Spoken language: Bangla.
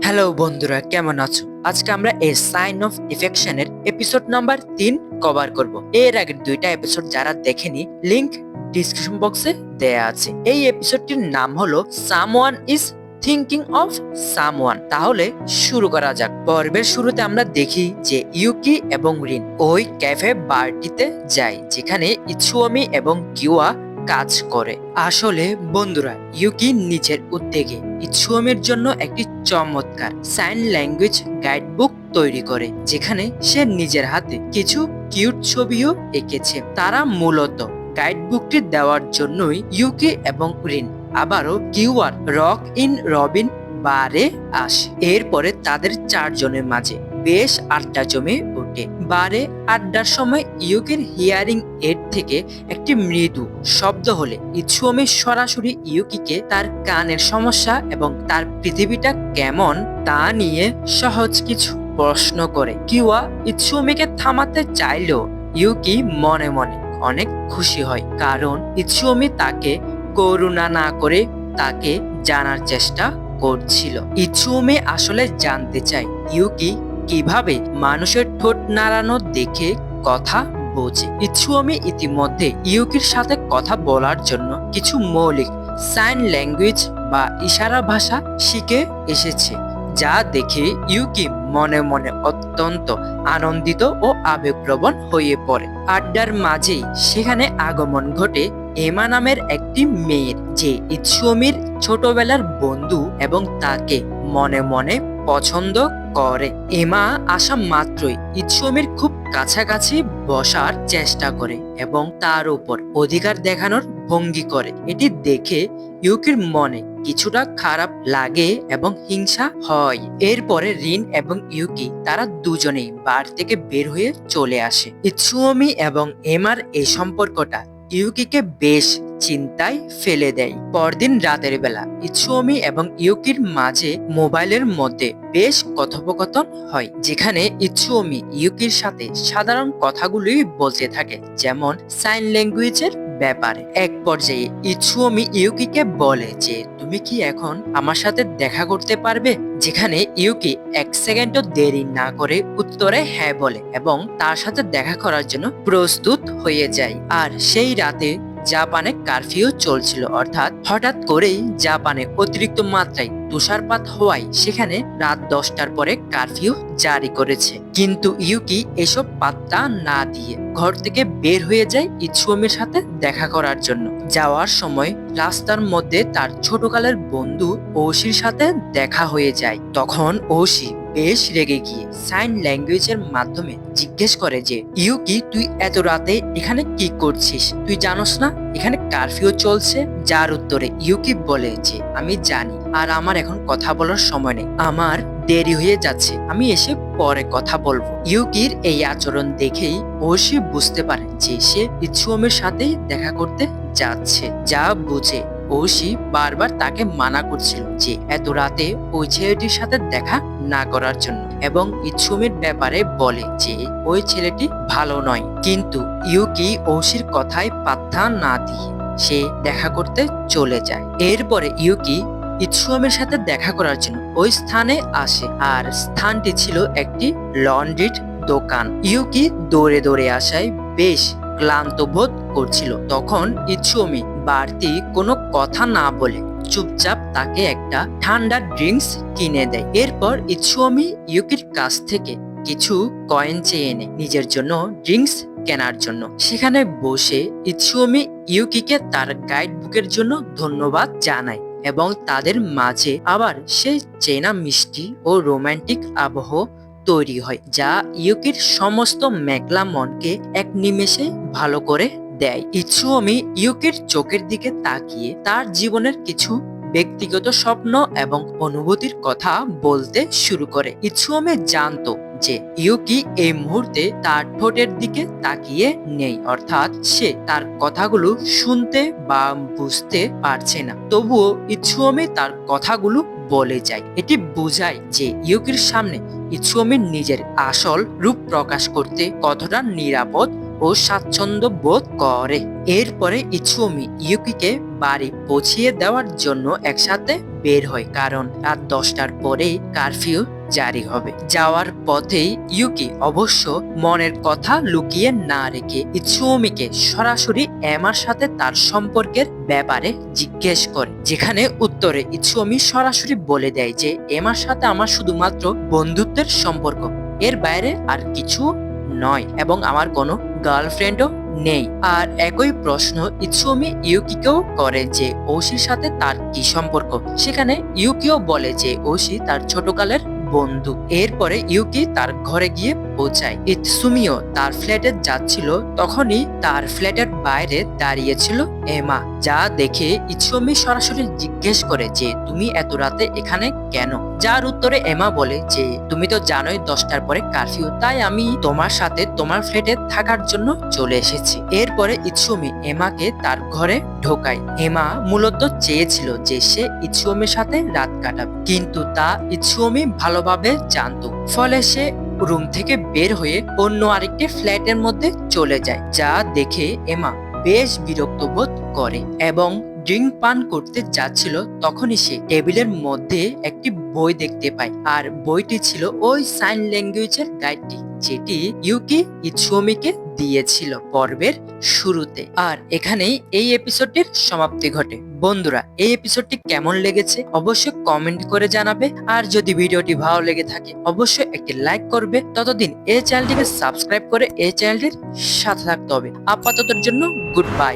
হ্যালো বন্ধুরা, কেমন আছো? আজকে আমরা এ সাইন অফ এফেকশনের এপিসোড নাম্বার 3 কভার করব। এর আগের দুইটা এপিসোড যারা দেখেনি, লিংক ডিসক্রিপশন বক্সে দেয়া আছে। এই এপিসোডটির নাম হলো someone is thinking of someone. তাহলে শুরু করা যাক। পর্বের শুরুতে আমরা দেখি যে ইউকি এবং রিন ওই ক্যাফে বারটিতে যায় যেখানে ইচুওমি এবং কিওয়া কাজ করে। আসলে বন্ধুরা, ইউকি নিজের উদ্যোগে ইচুওমির জন্য একটি চমৎকার সাইন ল্যাঙ্গুয়েজ গাইডবুক তৈরি করে, যেখানে সে নিজের হাতে কিছু কিউট ছবিও এঁকেছে। তারা মূলত গাইডবুকটি দেওয়ার জন্যই ইউকি এবং রিন আবারও কিউআর রক ইন রবিন বারে আসে। এরপরে তাদের চারজনের মাঝে বেশ আড্ডা জমে ওঠে। বারে আড্ডার সময় ইউকির হিয়ারিং এড থেকে একটি মৃদু শব্দ হলে ইচুওমি সরাসরি ইউকিকে তার কানের সমস্যা এবং তার পৃথিবীটা কেমন তা নিয়ে সহজ কিছু প্রশ্ন করে। কিওয়া ইচুওমিকে থামাতে চাইলেও ইউকি মনে মনে অনেক খুশি হয়, কারণ ইচুওমি তাকে করুণা না করে তাকে জানার চেষ্টা করছিল। ইচুওমি আসলে জানতে চায় ইউকি কিভাবে মানুষের ঠোঁট নাড়ানো দেখে কথা বোঝে। ইচুওমি ইতিমধ্যে ইউকির সাথে কথা বলার জন্য কিছু মৌলিক সাইন ল্যাঙ্গুয়েজ বা ইশারা ভাষা শিখে এসেছে, যা দেখে ইউকি মনে মনে অত্যন্ত আনন্দিত ও আবেগপ্রবণ হয়ে পড়ে। আড্ডার মাঝেই সেখানে আগমন ঘটে এমা নামের একটি মেয়ের, যে ইচুওমির ছোটবেলার বন্ধু এবং তাকে মনে মনে পছন্দ করে। এমা আসা মাত্রই ইচুওমির খুব কাছাকাছি বসার চেষ্টা করে এবং তার উপর অধিকার দেখানোর ভঙ্গি করে। এটি দেখে ইউকির মনে কিছুটা খারাপ লাগে এবং হিংসা হয়। এরপরে রিন এবং ইউকি তারা দুজনেই বার থেকে বের হয়ে চলে আসে। ইচুওমি এবং এমার এই সম্পর্কটা ইউকিকে বেশ চিন্তায় ফেলে দেয়। পরদিন রাতের বেলা ইচুওমি এবং ইউকির মাঝে মোবাইলের মধ্যে বেশ কথোপকথন হয়, যেখানে ইচুওমি ইউকির সাথে সাধারণ কথাগুলোই বলতে থাকে, যেমন সাইন ল্যাঙ্গুয়েজের ব্যাপারে। এক পর্যায়ে ইচুওমি ইউকিকে বলে যে তুমি কি এখন আমার সাথে দেখা করতে পারবে, যেখানে ইউকি এক সেকেন্ডও দেরি না করে উত্তরে হ্যাঁ বলে এবং তার সাথে দেখা করার জন্য প্রস্তুত হয়ে যায়। আর সেই রাতে জাপানে কারফিউ চলছিল, অর্থাৎ হঠাৎ করেই জাপানে অতিরিক্ত মাত্রায় তুষারপাত হওয়ায় সেখানে রাত 10টার পরে কারফিউ জারি করেছে। কিন্তু ইউকি এসব পাত্তা না দিয়ে ঘর থেকে বের হয়ে যায় ইচুওমির সাথে দেখা করার জন্য। যাওয়ার সময় রাস্তার মধ্যে তার ছোটকালের বন্ধু ওশির সাথে দেখা হয়ে যায়। তখন ওশি বেশ রেগে গিয়ে সাইন ল্যাঙ্গুয়েজের মাধ্যমে জিজ্ঞেস করে যে ইউকি, তুই এত রাতে এখানে কি করছিস? তুই জানোস না এখানে কারফিউ চলছে? যার উত্তরে ইউকি বলে যে আমি জানি, আর আমার এখন কথা বলার সময় নেই, আমার দেরি হয়ে যাচ্ছে, আমি এসে পরে কথা বলবো। ইউকির এই আচরণ দেখেই ওশি বুঝতে পারে যে সে ইচুওমির সাথেই দেখা করতে যাচ্ছে। যা বুঝে ওশি বারবার তাকে মানা করছিল যে এত রাতে ওই ছেলেটির সাথে দেখা না করার জন্য, এবং ইচুওমির ব্যাপারে বলে যে ওই ছেলেটি ভালো নয়। কিন্তু ইউকি ওশির কথায় পাত্তা না দিয়ে সে দেখা করতে চলে যায়। এরপরে ইউকি ইচুওমির সাথে দেখা করার জন্য ওই স্থানে আসে, আর স্থানটি ছিল একটি লন্ড্রির দোকান। ইউকি দৌড়ে দৌড়ে আসায় বেশ ক্লান্ত বোধ করছিল। তখন ইচুওমি বাড়তি কোনো কথা না বলে চুপচাপ তাকে একটা ঠান্ডা ড্রিঙ্কস কিনে দেয়। এরপর ইচুওমি ইউকির কাছ থেকে কিছু কয়েন চেয়ে এনে নিজের জন্য ড্রিঙ্কস কেনার জন্য সেখানে বসে ইচুওমি ইউকিকে তার গাইড বুকের জন্য ধন্যবাদ জানায় এবং তাদের মাঝে আবার সেই চেনা মিষ্টি ও রোমান্টিক আবহ তৈরি হয়, যা ইউকির সমস্ত মেঘলা মনকে এক নিমেষে ভালো করে দেয়। ইচুওমি ইউকির চোখের দিকে তাকিয়ে তার জীবনের কিছু ব্যক্তিগত স্বপ্ন এবং অনুভূতির কথা বলতে শুরু করে। ইচুওমি জানতো যে ইউকি এই মুহূর্তে তার ঠোঁটের দিকে তাকিয়ে নেই, অর্থাৎ সে তার কথাগুলো শুনতে বা বুঝতে পারছে না। তবুও ইচুওমি তার কথাগুলো বলে যায়। এটি বোঝায় যে ইউকির সামনে ইচুওমি নিজের আসল রূপ প্রকাশ করতে কতটা নিরাপদ ও স্বাচ্ছন্দ্য বোধ করে। এরপরে ইচুওমি ইউকিকে বাড়ি পৌঁছিয়ে দেওয়ার জন্য একসাথে বের হয়, কারণ রাত 10টার পরেই কারফিউ জারি হবে। যাওয়ার পথেই ইউকি অবশ্য মনের কথা লুকিয়ে না রেখে ইৎসুমিকে সরাসরি এমার সাথে তার সম্পর্কের ব্যাপারে জিজ্ঞেস করে, যেখানে উত্তরে ইৎসুমি সরাসরি বলে দেয় যে এমার সাথে আমার শুধুমাত্র বন্ধুত্বের সম্পর্ক, এর বাইরে আর কিছু নয়, এবং আমার কোনো গার্লফ্রেন্ডও নেই। আর একই প্রশ্ন ইৎসুমি ইউকিকেও করে যে ওশির সাথে তার কি সম্পর্ক, সেখানে ইউকিও বলে যে ওশি তার ছোটকালের বন্ধু। এরপরে ইউকি তার ঘরে গিয়ে পৌঁছায়। ইৎসুমিও তার ফ্ল্যাটে যাচ্ছিল, তখনই তার ফ্ল্যাটের বাইরে দাঁড়িয়েছিল এমা, যা দেখে ইৎসুমি সরাসরি জিজ্ঞেস করে যে তুমি এত রাতে এখানে কেন, যার উত্তরে এমা বলে যে তুমি তো জানোই 10টার পরে কারফিউ, তাই আমি তোমার সাথে তোমার ফ্ল্যাটে থাকার জন্য চলে এসেছি। এরপরে ইৎসুমি এমাকে তার ঘরে ঢোকায়। এমা মূলত চেয়েছিল যে সে ইৎসুমির সাথে রাত কাটাবে, কিন্তু তা ইৎসুমি ভালোভাবে জানতো, ফলে সে রুম থেকে বের হয়ে অন্য আরেকটি ফ্ল্যাটের মধ্যে চলে যায়, যা দেখে এমা বেশ বিরক্ত বোধ করে এবং ড্রিঙ্ক পান করতে যাচ্ছিল। তখনই সে টেবিলের মধ্যে একটি বই দেখতে পায়, আর বইটি ছিল ওই সাইন ল্যাঙ্গুয়েজের গাইডটি যেটি ইউকি ইৎসুমিকে দিয়েছিল পর্বের শুরুতে। আর এখানেই এই এপিসোডটির সমাপ্তি ঘটে। বন্ধুরা, এই এপিসোডটি কেমন লেগেছে অবশ্যই কমেন্ট করে জানাবে, আর যদি ভিডিওটি ভালো লেগে থাকে অবশ্যই একটি লাইক করবে। ততদিন এই চ্যানেলটিকে সাবস্ক্রাইব করে এই চ্যানেলটির সাথে থাকতে হবে। আপাততের জন্য গুড বাই।